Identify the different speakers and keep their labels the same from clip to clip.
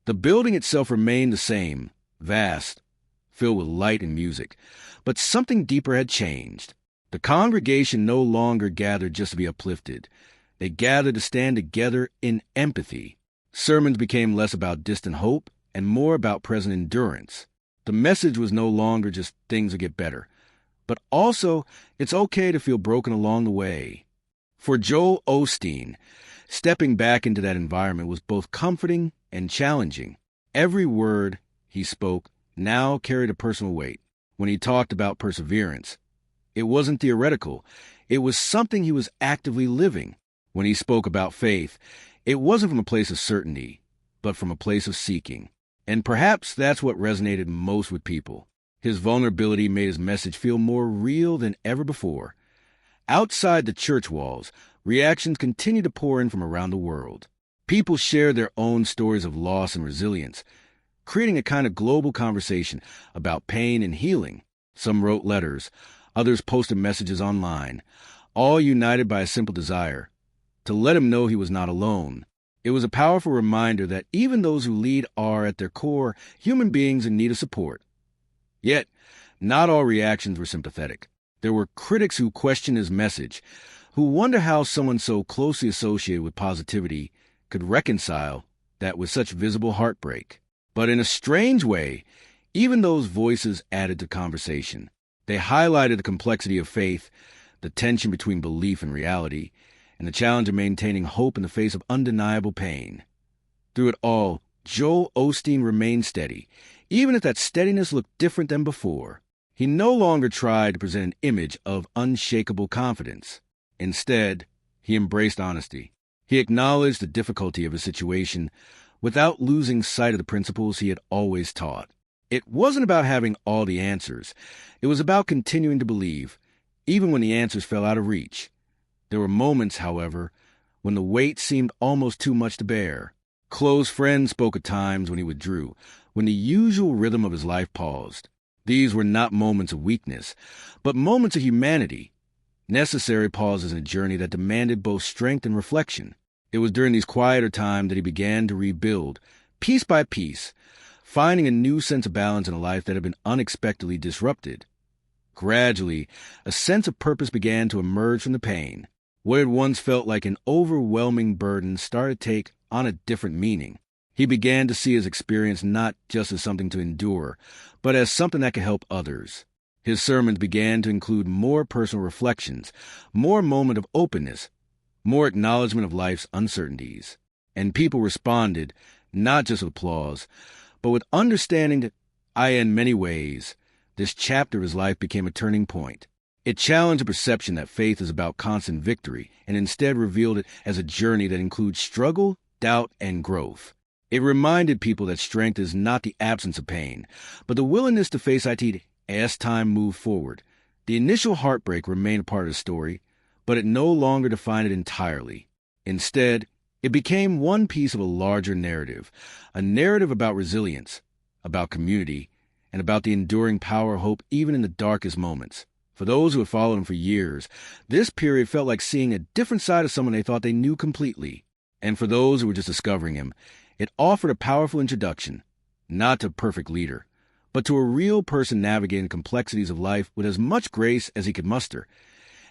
Speaker 1: The building itself remained the same, vast, filled with light and music, but something deeper had changed. The congregation no longer gathered just to be uplifted. They gathered to stand together in empathy. Sermons became less about distant hope and more about present endurance. The message was no longer just things will get better, but also it's okay to feel broken along the way. For Joel Osteen, stepping back into that environment was both comforting and challenging. Every word he spoke now carried a personal weight. When he talked about perseverance, it wasn't theoretical. It was something he was actively living. When he spoke about faith, it wasn't from a place of certainty, but from a place of seeking. And perhaps that's what resonated most with people. His vulnerability made his message feel more real than ever before. Outside the church walls, reactions continued to pour in from around the world. People shared their own stories of loss and resilience, creating a kind of global conversation about pain and healing. Some wrote letters, others posted messages online, all united by a simple desire to let him know he was not alone. It was a powerful reminder that even those who lead are, at their core, human beings in need of support. Yet, not all reactions were sympathetic. There were critics who questioned his message, who wonder how someone so closely associated with positivity could reconcile that with such visible heartbreak. But in a strange way, even those voices added to conversation. They highlighted the complexity of faith, the tension between belief and reality, and the challenge of maintaining hope in the face of undeniable pain. Through it all, Joel Osteen remained steady, even if that steadiness looked different than before. He no longer tried to present an image of unshakable confidence. Instead, he embraced honesty. He acknowledged the difficulty of his situation without losing sight of the principles he had always taught. It wasn't about having all the answers. It was about continuing to believe, even when the answers fell out of reach. There were moments, however, when the weight seemed almost too much to bear. Close friends spoke at times when he withdrew, when the usual rhythm of his life paused. These were not moments of weakness, but moments of humanity, necessary pauses in a journey that demanded both strength and reflection. It was during these quieter times that he began to rebuild, piece by piece, finding a new sense of balance in a life that had been unexpectedly disrupted. Gradually, a sense of purpose began to emerge from the pain. What had once felt like an overwhelming burden started to take on a different meaning. He began to see his experience not just as something to endure, but as something that could help others. His sermons began to include more personal reflections, more moment of openness, more acknowledgement of life's uncertainties. And people responded, not just with applause, but with understanding that in many ways, this chapter of his life became a turning point. It challenged the perception that faith is about constant victory, and instead revealed it as a journey that includes struggle, doubt, and growth. It reminded people that strength is not the absence of pain, but the willingness to face it as time moved forward. The initial heartbreak remained a part of the story, but it no longer defined it entirely. Instead, it became one piece of a larger narrative, a narrative about resilience, about community, and about the enduring power of hope even in the darkest moments. For those who had followed him for years, this period felt like seeing a different side of someone they thought they knew completely. And for those who were just discovering him, it offered a powerful introduction, not to a perfect leader, but to a real person navigating the complexities of life with as much grace as he could muster.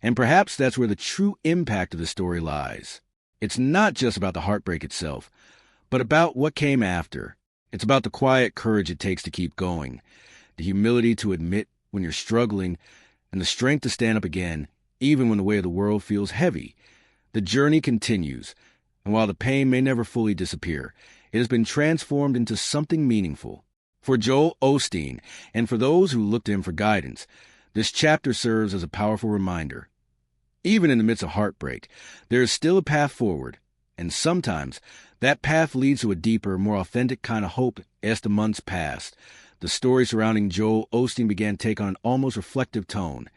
Speaker 1: And perhaps that's where the true impact of the story lies. It's not just about the heartbreak itself, but about what came after. It's about the quiet courage it takes to keep going, the humility to admit when you're struggling, and the strength to stand up again, even when the weight of the world feels heavy. The journey continues, and while the pain may never fully disappear, it has been transformed into something meaningful. For Joel Osteen, and for those who look to him for guidance, this chapter serves as a powerful reminder. Even in the midst of heartbreak, there is still a path forward, and sometimes that path leads to a deeper, more authentic kind of hope. As the months passed, the story surrounding Joel Osteen began to take on an almost reflective tone,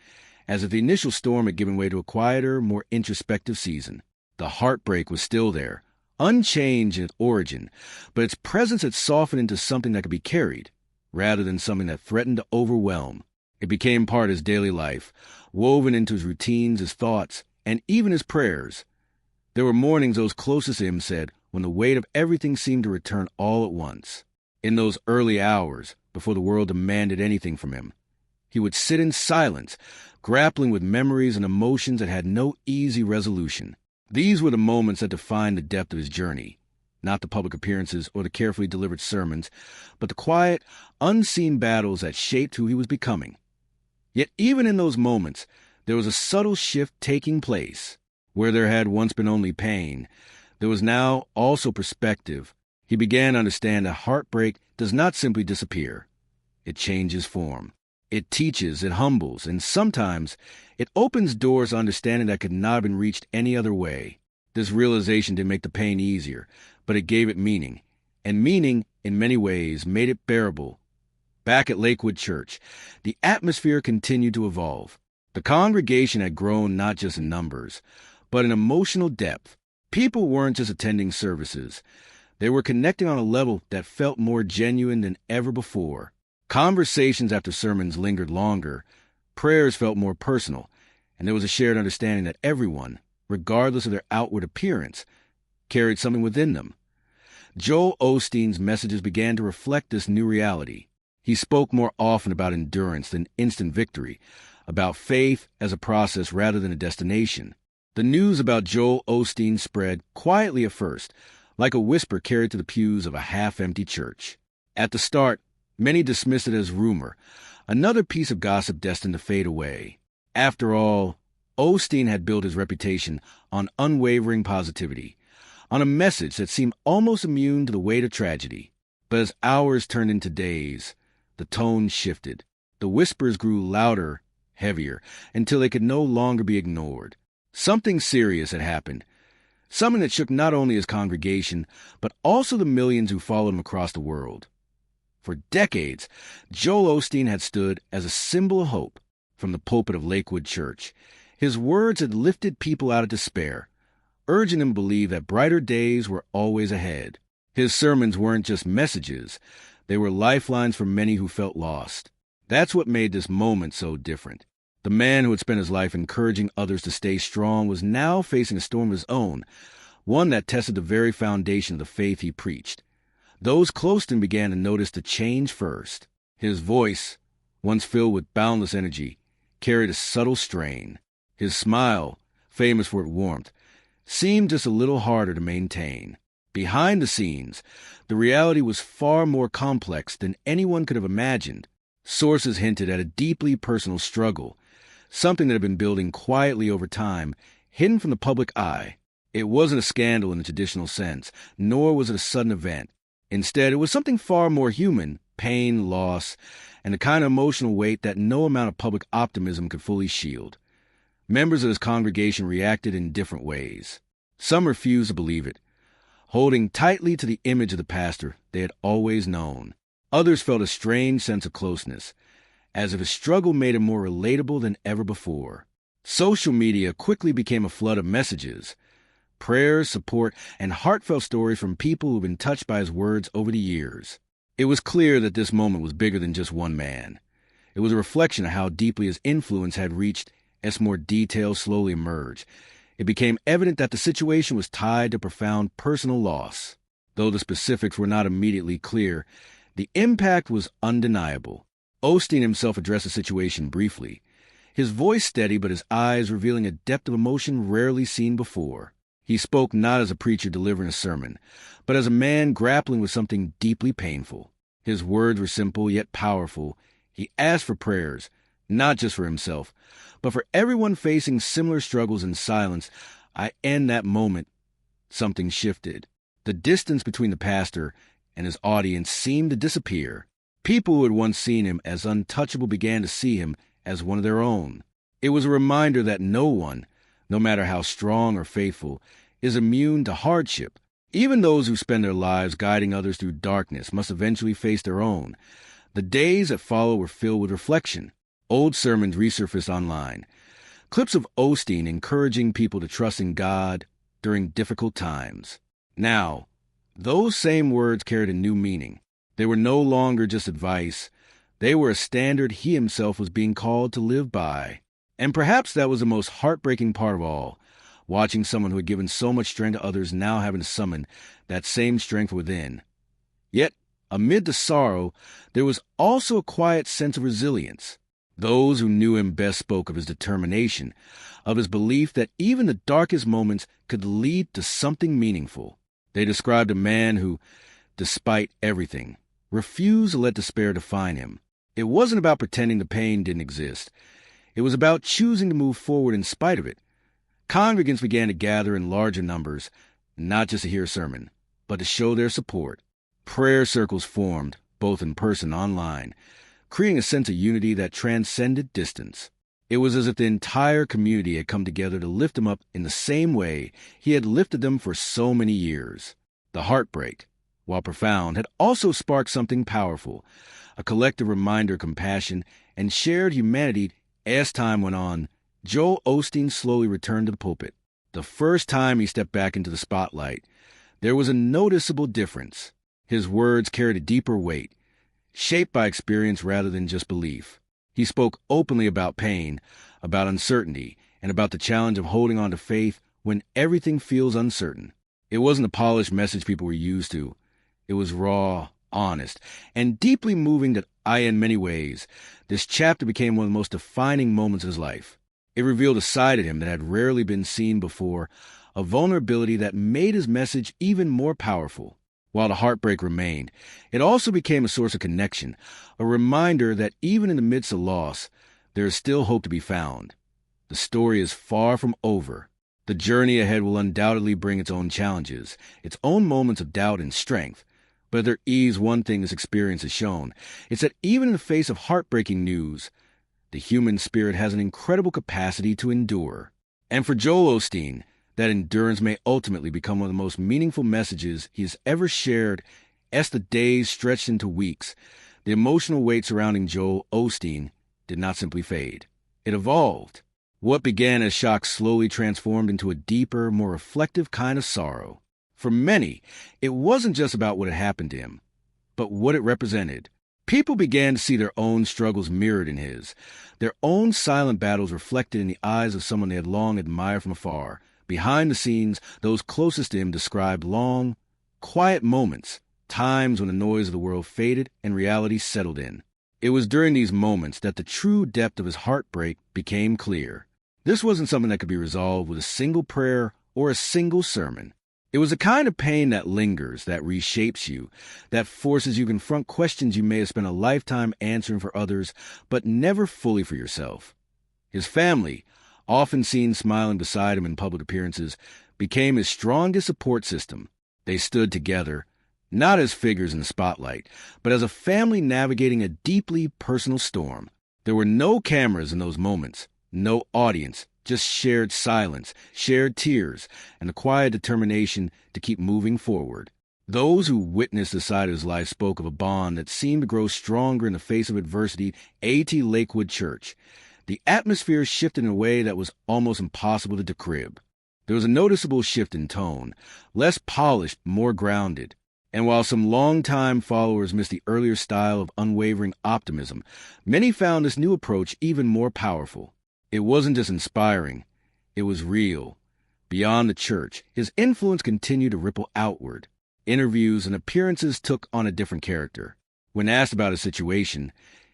Speaker 1: as if the initial storm had given way to a quieter, more introspective season. The heartbreak was still there, unchanged in its origin, but its presence had softened into something that could be carried, rather than something that threatened to overwhelm. It became part of his daily life, woven into his routines, his thoughts, and even his prayers. There were mornings those closest to him said, when the weight of everything seemed to return all at once. In those early hours, before the world demanded anything from him, he would sit in silence, grappling with memories and emotions that had no easy resolution. These were the moments that defined the depth of his journey, not the public appearances or the carefully delivered sermons, but the quiet, unseen battles that shaped who he was becoming. Yet even in those moments, there was a subtle shift taking place. Where there had once been only pain, there was now also perspective. He began to understand that heartbreak does not simply disappear. It changes form. It teaches, it humbles, and sometimes it opens doors to understanding that could not have been reached any other way. This realization didn't make the pain easier, but it gave it meaning. And meaning, in many ways, made it bearable. Back at Lakewood Church, the atmosphere continued to evolve. The congregation had grown not just in numbers, but in emotional depth. People weren't just attending services. They were connecting on a level that felt more genuine than ever before. Conversations after sermons lingered longer. Prayers felt more personal, and there was a shared understanding that everyone, regardless of their outward appearance, carried something within them. Joel Osteen's messages began to reflect this new reality. He spoke more often about endurance than instant victory, about faith as a process rather than a destination. The news about Joel Osteen spread quietly at first, like a whisper carried to the pews of a half-empty church. At the start, many dismissed it as rumor, another piece of gossip destined to fade away. After all, Osteen had built his reputation on unwavering positivity, on a message that seemed almost immune to the weight of tragedy. But as hours turned into days, the tone shifted. The whispers grew louder, heavier, until they could no longer be ignored. Something serious had happened, something that shook not only his congregation, but also the millions who followed him across the world. For decades, Joel Osteen had stood as a symbol of hope from the pulpit of Lakewood Church. His words had lifted people out of despair, urging them to believe that brighter days were always ahead. His sermons weren't just messages. They were lifelines for many who felt lost. That's what made this moment so different. The man who had spent his life encouraging others to stay strong was now facing a storm of his own, one that tested the very foundation of the faith he preached. Those close to him began to notice the change first. His voice, once filled with boundless energy, carried a subtle strain. His smile, famous for its warmth, seemed just a little harder to maintain. Behind the scenes, the reality was far more complex than anyone could have imagined. Sources hinted at a deeply personal struggle, something that had been building quietly over time, hidden from the public eye. It wasn't a scandal in the traditional sense, nor was it a sudden event. Instead, it was something far more human: pain, loss, and the kind of emotional weight that no amount of public optimism could fully shield. Members of his congregation reacted in different ways. Some refused to believe it, holding tightly to the image of the pastor they had always known. Others felt a strange sense of closeness, as if his struggle made him more relatable than ever before. Social media quickly became a flood of messages, prayers, support, and heartfelt stories from people who had been touched by his words over the years. It was clear that this moment was bigger than just one man. It was a reflection of how deeply his influence had reached as more details slowly emerged. It became evident that the situation was tied to profound personal loss. Though the specifics were not immediately clear, the impact was undeniable. Osteen himself addressed the situation briefly, his voice steady but his eyes revealing a depth of emotion rarely seen before. He spoke not as a preacher delivering a sermon, but as a man grappling with something deeply painful. His words were simple yet powerful. He asked for prayers, not just for himself, but for everyone facing similar struggles in silence. In that moment, something shifted. The distance between the pastor and his audience seemed to disappear. People who had once seen him as untouchable began to see him as one of their own. It was a reminder that no one, no matter how strong or faithful, is immune to hardship. Even those who spend their lives guiding others through darkness must eventually face their own. The days that followed were filled with reflection. Old sermons resurfaced online. Clips of Osteen encouraging people to trust in God during difficult times. Now, those same words carried a new meaning. They were no longer just advice. They were a standard he himself was being called to live by. And perhaps that was the most heartbreaking part of all. watching someone who had given so much strength to others now having to summon that same strength within. Yet, amid the sorrow, there was also a quiet sense of resilience. Those who knew him best spoke of his determination, of his belief that even the darkest moments could lead to something meaningful. They described a man who, despite everything, refused to let despair define him. It wasn't about pretending the pain didn't exist. It was about choosing to move forward in spite of it. Congregants began to gather in larger numbers, not just to hear a sermon, but to show their support. Prayer circles formed, both in person and online, creating a sense of unity that transcended distance. It was as if the entire community had come together to lift him up in the same way he had lifted them for so many years. The heartbreak, while profound, had also sparked something powerful, a collective reminder of compassion and shared humanity. As time went on, Joel Osteen slowly returned to the pulpit. The first time he stepped back into the spotlight, there was a noticeable difference. His words carried a deeper weight, shaped by experience rather than just belief. He spoke openly about pain, about uncertainty, and about the challenge of holding on to faith when everything feels uncertain. It wasn't the polished message people were used to. It was raw, honest, and deeply moving that in many ways, this chapter became one of the most defining moments of his life. It revealed a side of him that had rarely been seen before, a vulnerability that made his message even more powerful. While the heartbreak remained, it also became a source of connection, a reminder that even in the midst of loss, there is still hope to be found. The story is far from over. The journey ahead will undoubtedly bring its own challenges, its own moments of doubt and strength. But if there is one thing this experience has shown, it's that even in the face of heartbreaking news, the human spirit has an incredible capacity to endure. And for Joel Osteen, that endurance may ultimately become one of the most meaningful messages he has ever shared. As the days stretched into weeks, the emotional weight surrounding Joel Osteen did not simply fade. It evolved. What began as shock slowly transformed into a deeper, more reflective kind of sorrow. For many, it wasn't just about what had happened to him, but what it represented. People began to see their own struggles mirrored in his, their own silent battles reflected in the eyes of someone they had long admired from afar. Behind the scenes, those closest to him described long, quiet moments, times when the noise of the world faded and reality settled in. It was during these moments that the true depth of his heartbreak became clear. This wasn't something that could be resolved with a single prayer or a single sermon. It was a kind of pain that lingers, that reshapes you, that forces you to confront questions you may have spent a lifetime answering for others, but never fully for yourself. His family, often seen smiling beside him in public appearances, became his strongest support system. They stood together, not as figures in the spotlight, but as a family navigating a deeply personal storm. There were no cameras in those moments, no audience, just shared silence, shared tears, and the quiet determination to keep moving forward. Those who witnessed the side of his life spoke of a bond that seemed to grow stronger in the face of adversity. A.T. Lakewood Church. The atmosphere shifted in a way that was almost impossible to decrypt. There was a noticeable shift in tone, less polished, more grounded. And while some longtime followers missed the earlier style of unwavering optimism, many found this new approach even more powerful. It wasn't just inspiring, it was real. Beyond the church, his influence continued to ripple outward. Interviews and appearances took on a different character. When asked about his situation,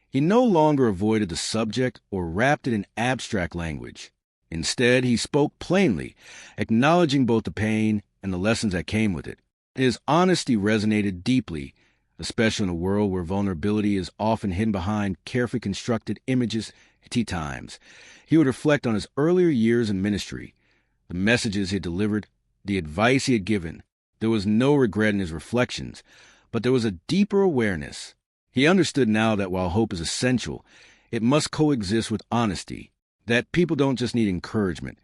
Speaker 1: he no longer avoided the subject or wrapped it in abstract language. Instead, he spoke plainly, acknowledging both the pain and the lessons that came with it. His honesty resonated deeply, especially in a world where vulnerability is often hidden behind carefully constructed images. At times, he would reflect on his earlier years in ministry, the messages he had delivered, the advice he had given. There was no regret in his reflections, but there was a deeper awareness. He understood now that while hope is essential, it must coexist with honesty, that people don't just need encouragement,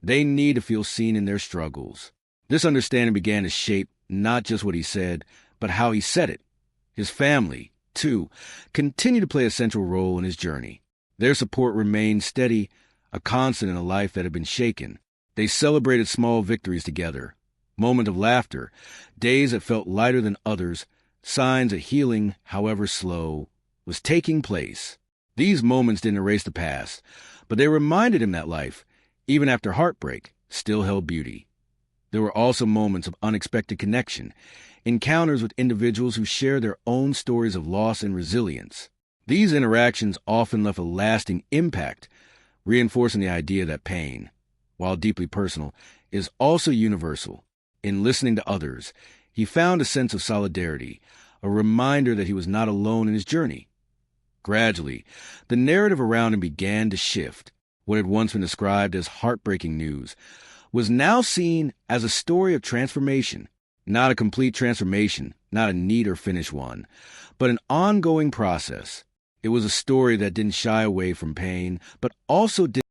Speaker 1: they need to feel seen in their struggles. This understanding began to shape not just what he said, but how he said it. His family, too, continued to play a central role in his journey. Their support remained steady, a constant in a life that had been shaken. They celebrated small victories together, moments of laughter, days that felt lighter than others, signs that healing, however slow, was taking place. These moments didn't erase the past, but they reminded him that life, even after heartbreak, still held beauty. There were also moments of unexpected connection, encounters with individuals who shared their own stories of loss and resilience. These interactions often left a lasting impact, reinforcing the idea that pain, while deeply personal, is also universal. In listening to others, he found a sense of solidarity, a reminder that he was not alone in his journey. Gradually, the narrative around him began to shift. What had once been described as heartbreaking news was now seen as a story of transformation. Not a complete transformation, not a neat or finished one, but an ongoing process. It was a story that didn't shy away from pain, but also didn't